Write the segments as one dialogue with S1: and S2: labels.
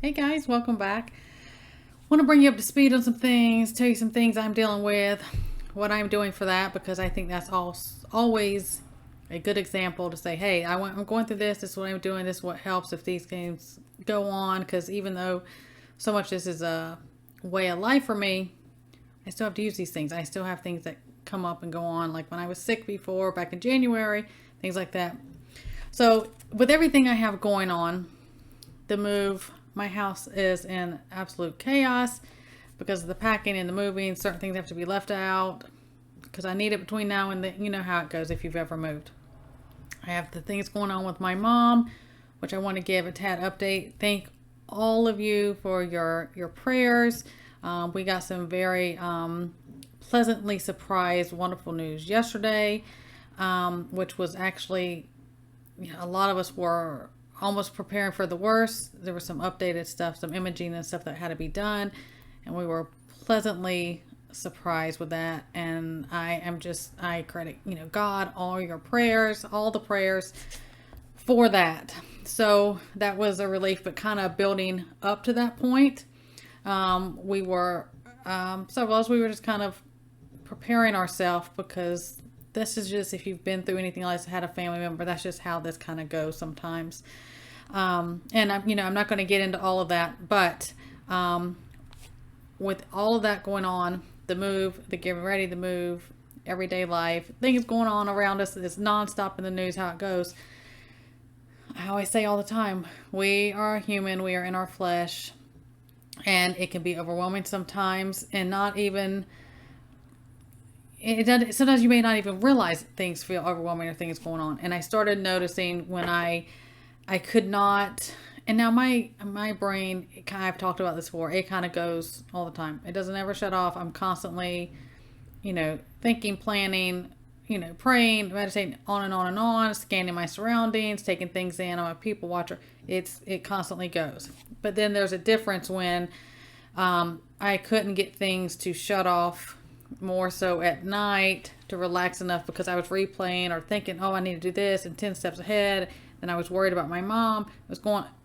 S1: Hey guys, welcome back. Want to bring you up to speed on some things, tell you some things I'm dealing with, what I'm doing for that, because I think that's always a good example to say, hey, I'm going through this. This is what I'm doing. This is what helps if these things go on. Because even though so much this is a way of life for me, I still have to use these things. I still have things that come up and go on, like when I was sick before, back in January, things like that. So with everything I have going on, the move, my house is in absolute chaos because of the packing and the moving. Certain things have to be left out because I need it between now and then. You know how it goes if you've ever moved. I have the things going on with my mom, which I want to give a tad update. Thank all of you for your prayers. We got some very pleasantly surprised, wonderful news yesterday, which was actually, a lot of us were almost preparing for the worst. There was some updated stuff, some imaging and stuff that had to be done, and we were pleasantly surprised with that. And I credit, God, all your prayers, all the prayers for that. So that was a relief, but kind of building up to that point. We were, several of us, we were just kind of preparing ourselves because this is just, if you've been through anything like this, had a family member, that's just how this kind of goes sometimes. And I'm not going to get into all of that, but with all of that going on, the move, the getting ready to move, everyday life, things going on around us, it's nonstop in the news how it goes. I always say all the time, we are human, we are in our flesh, and it can be overwhelming sometimes, and not even. It does, sometimes you may not even realize things feel overwhelming or things going on. And I started noticing when I could not, and now my brain, I've talked about this before, it kind of goes all the time. It doesn't ever shut off. I'm constantly, thinking, planning, praying, meditating, on and on and on, scanning my surroundings, taking things in. I'm a people watcher. It constantly goes. But then there's a difference when I couldn't get things to shut off more so at night to relax enough because I was replaying or thinking, oh, I need to do this and 10 steps ahead. And I was worried about my mom.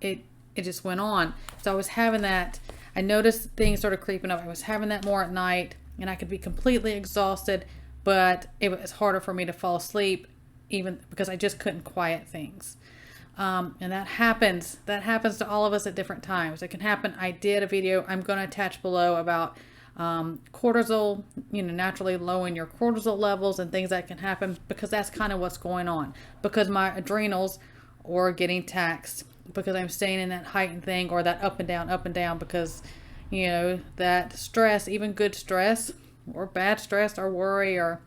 S1: It just went on. So I was having that. I noticed things started creeping up. I was having that more at night and I could be completely exhausted, but it was harder for me to fall asleep even because I just couldn't quiet things. And that happens to all of us at different times. It can happen. I did a video I'm going to attach below about cortisol, naturally lowering your cortisol levels and things that can happen because that's kind of what's going on. Because my adrenals are getting taxed because I'm staying in that heightened thing or that up and down because, that stress, even good stress or bad stress or worry or,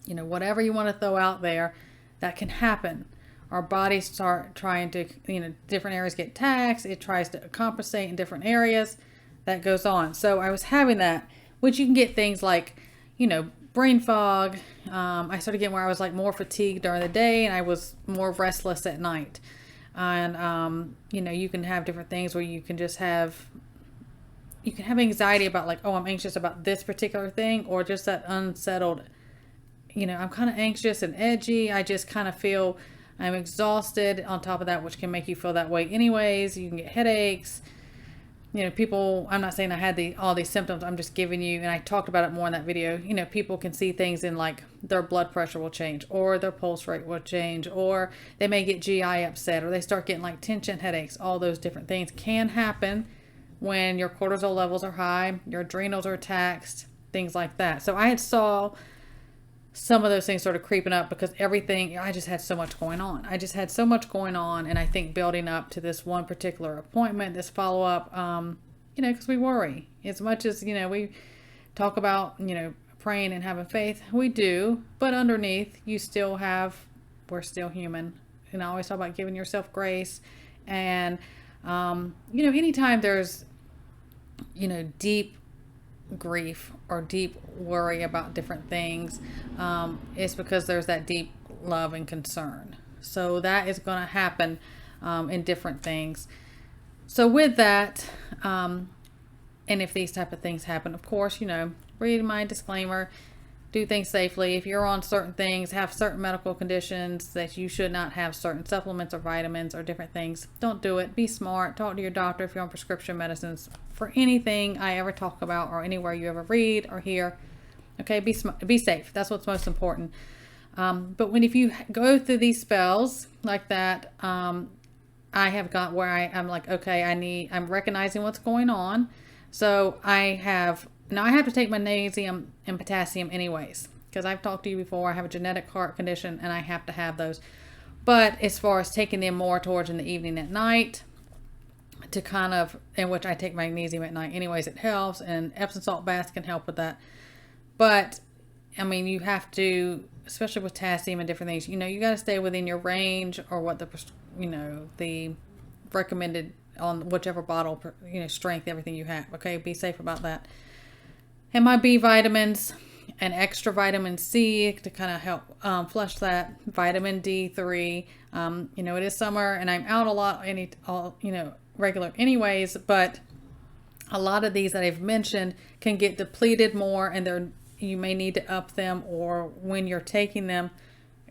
S1: whatever you want to throw out there, that can happen. Our bodies start trying to, different areas get taxed. It tries to compensate in different areas. That goes on. So I was having that, which you can get things like, brain fog. I started getting where I was like more fatigued during the day and I was more restless at night. And, you can have different things where you can have anxiety about like, oh, I'm anxious about this particular thing, or just that unsettled, I'm kind of anxious and edgy. I just kind of feel I'm exhausted on top of that, which can make you feel that way anyways. You can get headaches. People, I'm not saying I had all these symptoms. I'm just giving you, and I talked about it more in that video. People can see things in like their blood pressure will change or their pulse rate will change, or they may get GI upset, or they start getting like tension headaches. All those different things can happen when your cortisol levels are high, your adrenals are taxed, things like that. So I had saw some of those things started creeping up because I just had so much going on. And I think building up to this one particular appointment, this follow-up, because we worry. As much as, we talk about, praying and having faith, we do, but underneath, we're still human. And I always talk about giving yourself grace. And, anytime there's, deep grief or deep worry about different things, it's because there's that deep love and concern. So that is going to happen in different things. So with that, and if these type of things happen, of course, read my disclaimer. do things safely. If you're on certain things, have certain medical conditions that you should not have certain supplements or vitamins or different things, don't do it. Be smart. Talk to your doctor if you're on prescription medicines for anything I ever talk about or anywhere you ever read or hear. Okay, be safe. That's what's most important. But if you go through these spells like that, I have got where I'm like, okay, I'm recognizing what's going on. So I have to take magnesium and potassium anyways, because I've talked to you before. I have a genetic heart condition and I have to have those. But as far as taking them more towards in the evening at night, to kind of, in which I take magnesium at night anyways, it helps, and Epsom salt baths can help with that. But I mean, you have to, especially with potassium and different things, you got to stay within your range or what the recommended on whichever bottle, strength, everything you have. Okay, be safe about that. And my B vitamins and extra vitamin C to kind of help flush that. Vitamin D3. It is summer and I'm out a lot, regular anyways, but a lot of these that I've mentioned can get depleted more, and you may need to up them, or when you're taking them,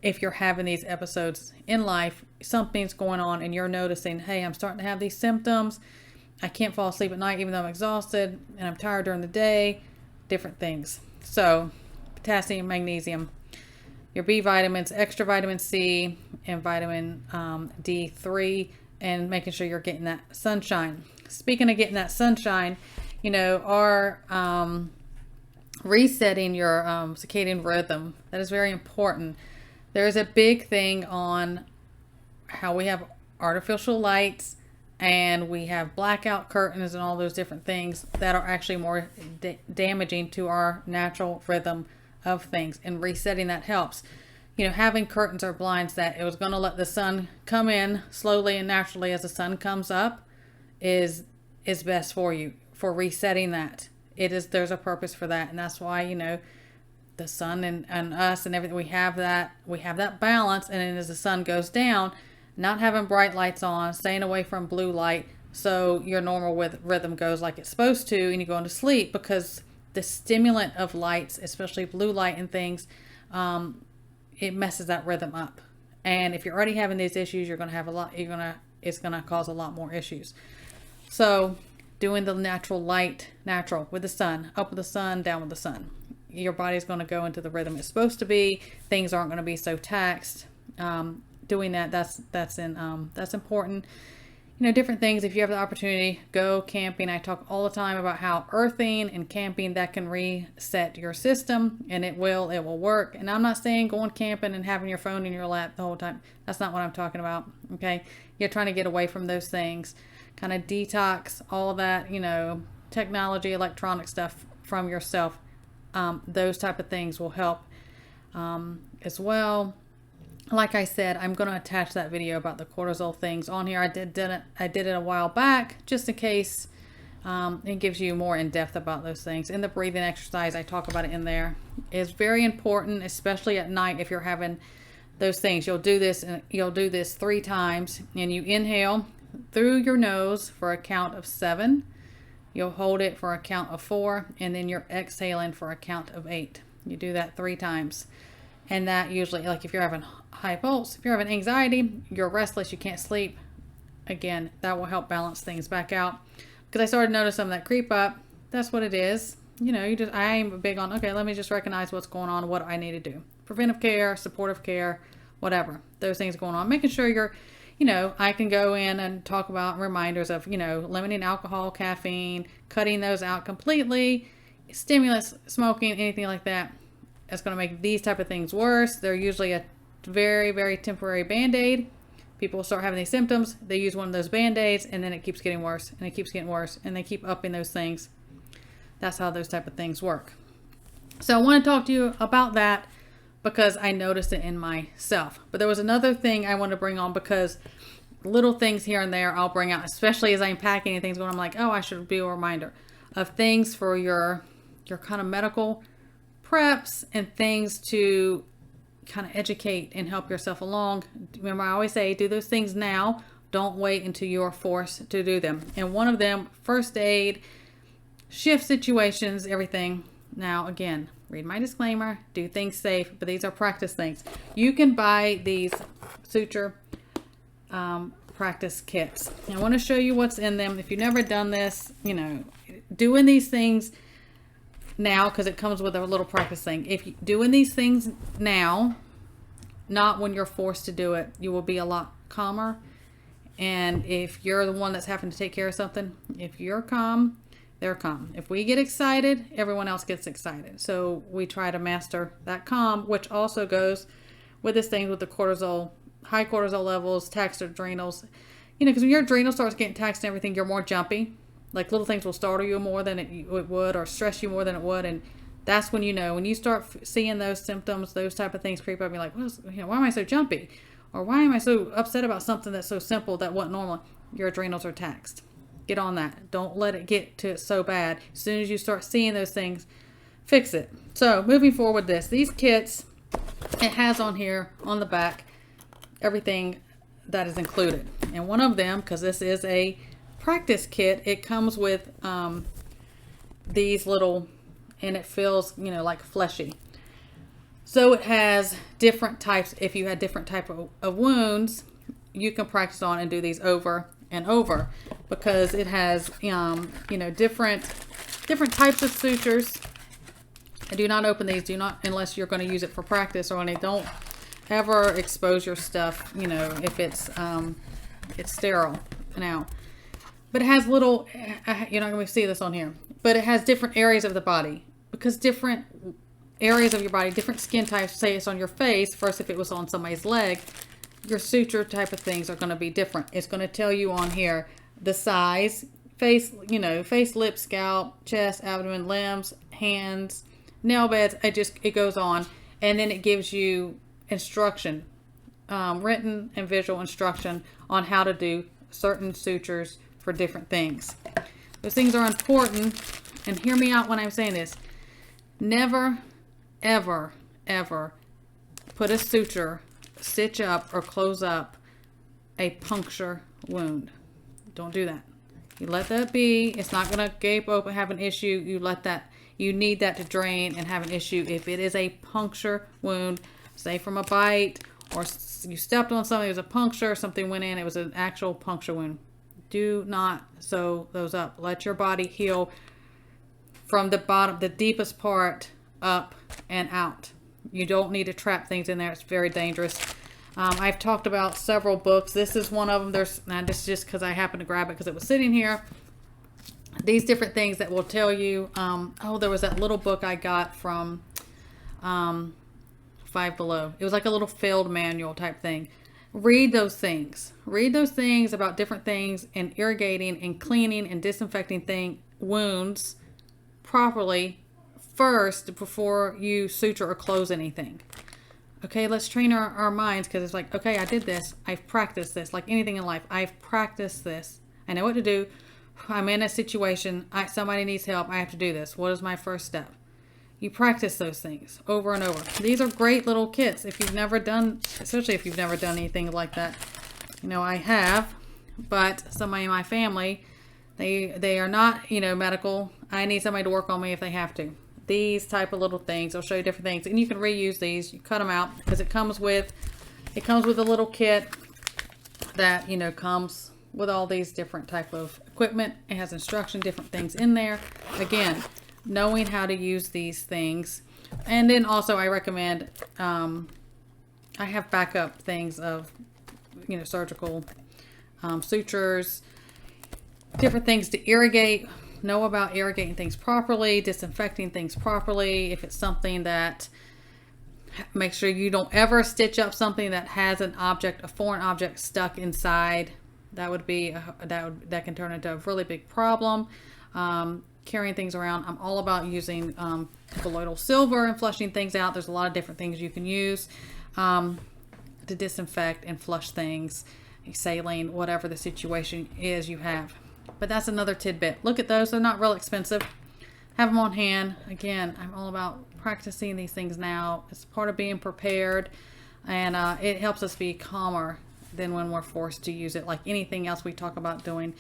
S1: if you're having these episodes in life, something's going on and you're noticing, hey, I'm starting to have these symptoms. I can't fall asleep at night even though I'm exhausted, and I'm tired during the day. Different things. So potassium, magnesium, your B vitamins, extra vitamin C, and vitamin D3, and making sure you're getting that sunshine. Speaking of getting that sunshine, our resetting your circadian rhythm, that is very important. There's a big thing on how we have artificial lights and we have blackout curtains and all those different things that are actually more damaging to our natural rhythm of things, and resetting that helps. Having curtains or blinds that it was going to let the sun come in slowly and naturally as the sun comes up is best for you, for resetting that. There's a purpose for that, and that's why the sun and us and everything, we have that balance. And then as the sun goes down, not having bright lights on, staying away from blue light, so your normal rhythm goes like it's supposed to, and you go into sleep, because the stimulant of lights, especially blue light and things, it messes that rhythm up. And if you're already having these issues, it's going to cause a lot more issues. So doing the natural with the sun, up with the sun, down with the sun, your body's going to go into the rhythm it's supposed to be. Things aren't going to be so taxed. Doing that's important. Different things. If you have the opportunity, go camping. I talk all the time about how earthing and camping, that can reset your system, and it will work. And I'm not saying going camping and having your phone in your lap the whole time. That's not what I'm talking about. Okay. You're trying to get away from those things, kind of detox all that, technology, electronic stuff from yourself. Those type of things will help as well. Like I said, I'm going to attach that video about the cortisol things on here. I did it a while back, just in case. It gives you more in depth about those things. And the breathing exercise, I talk about it in there. It's very important, especially at night if you're having those things. You'll do this 3 times, and you inhale through your nose for a count of 7. You'll hold it for a count of 4, and then you're exhaling for a count of 8. You do that 3 times. And that usually, like if you're having high pulse, if you're having anxiety, you're restless, you can't sleep, again, that will help balance things back out. Because I started to notice some of that creep up. That's what it is. I am big on, okay, let me just recognize what's going on, what I need to do. Preventive care, supportive care, whatever. Those things going on. Making sure you're, I can go in and talk about reminders of, limiting alcohol, caffeine, cutting those out completely, stimulants, smoking, anything like that. That's going to make these type of things worse. They're usually a very, very temporary Band-Aid. People start having these symptoms. They use one of those Band-Aids, and then it keeps getting worse, and it keeps getting worse, and they keep upping those things. That's how those type of things work. So I want to talk to you about that because I noticed it in myself. But there was another thing I want to bring on, because little things here and there I'll bring out, especially as I'm packing and things going, I'm like, oh, I should be a reminder of things for your kind of medical preps and things to kind of educate and help yourself along. Remember, I always say, do those things now. Don't wait until you're forced to do them. And one of them, first aid, shift situations, everything. Now, again, read my disclaimer, do things safe, but these are practice things. You can buy these suture practice kits. And I want to show you what's in them. If you've never done this, you know, doing these things now, because it comes with a little practice thing. If you're doing these things now, not when you're forced to do it, you will be a lot calmer. And if you're the one that's having to take care of something, if you're calm, they're calm. If we get excited, everyone else gets excited. So we try to master that calm, which also goes with this thing with the cortisol, high cortisol levels, taxed adrenals. You know, because when your adrenal starts getting taxed and everything, you're more jumpy. Like little things will startle you more than it would, or stress you more than it would. And that's when you know, when you start seeing those symptoms, those type of things creep up, you're like, well, you know, why am I so jumpy? Or why am I so upset about something that's so simple that wasn't normal? Your adrenals are taxed. Get on that. Don't let it get to it so bad. As soon as you start seeing those things, fix it. So moving forward with this, these kits, it has on here on the back everything that is included. And one of them, because this is a practice kit, it comes with these little, and it feels, you know, like fleshy. So it has different types. If you had different type of wounds, you can practice on and do these over and over, because it has you know, different types of sutures. And do not open these, do not, unless you're going to use it for practice, or don't ever expose your stuff, you know, if it's sterile now. But it has little, you're not going to see this on here, but it has different areas of the body, because different areas of your body, different skin types, say it's on your face, first if it was on somebody's leg, your suture type of things are going to be different. It's going to tell you on here the size, face, you know, face, lips, scalp, chest, abdomen, limbs, hands, nail beds, it goes on. And then it gives you instruction, written and visual instruction on how to do certain sutures for different things. Those things are important, and hear me out when I'm saying this. Never, ever, ever put a suture, stitch up, or close up a puncture wound. Don't do that. You let that be. It's not going to gape open, have an issue. You let that, you need that to drain and have an issue. If it is a puncture wound, say from a bite, or you stepped on something, it was a puncture, something went in, it was an actual puncture wound. Do not sew those up. Let your body heal from the bottom, the deepest part, up and out. You don't need to trap things in there. It's very dangerous. I've talked about several books. This is one of them. This is just because I happened to grab it because it was sitting here. These different things that will tell you. Oh, there was that little book I got from Five Below. It was like a little field manual type thing. Read those things. Read those things about different things, and irrigating and cleaning and disinfecting wounds properly first before you suture or close anything. Okay, let's train our minds, because it's like, okay, I did this. I've practiced this. Like anything in life, I've practiced this. I know what to do. I'm in a situation. Somebody needs help. I have to do this. What is my first step? You practice those things over and over. These are great little kits. If you've never done, especially if you've never done anything like that. You know, I have, but somebody in my family, they are not, you know, medical. I need somebody to work on me if they have to. These type of little things, I'll show you different things, and you can reuse these. You cut them out, because it comes with a little kit that, you know, comes with all these different type of equipment. It has instruction, different things in there. Again, knowing how to use these things. And then also I recommend, I have backup things of, you know, surgical sutures, different things to irrigate. Know about irrigating things properly, disinfecting things properly. If it's something that, make sure you don't ever stitch up something that has an object, a foreign object stuck inside. That would be, that can turn into a really big problem. Carrying things around. I'm all about using colloidal silver and flushing things out. There's a lot of different things you can use to disinfect and flush things, saline, whatever the situation is you have. But that's another tidbit. Look at those. They're not real expensive. Have them on hand. Again, I'm all about practicing these things now. It's part of being prepared, and it helps us be calmer than when we're forced to use it, like anything else we talk about doing.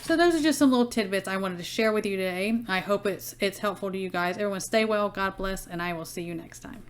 S1: So those are just some little tidbits I wanted to share with you today. I hope it's helpful to you guys. Everyone stay well, God bless, and I will see you next time.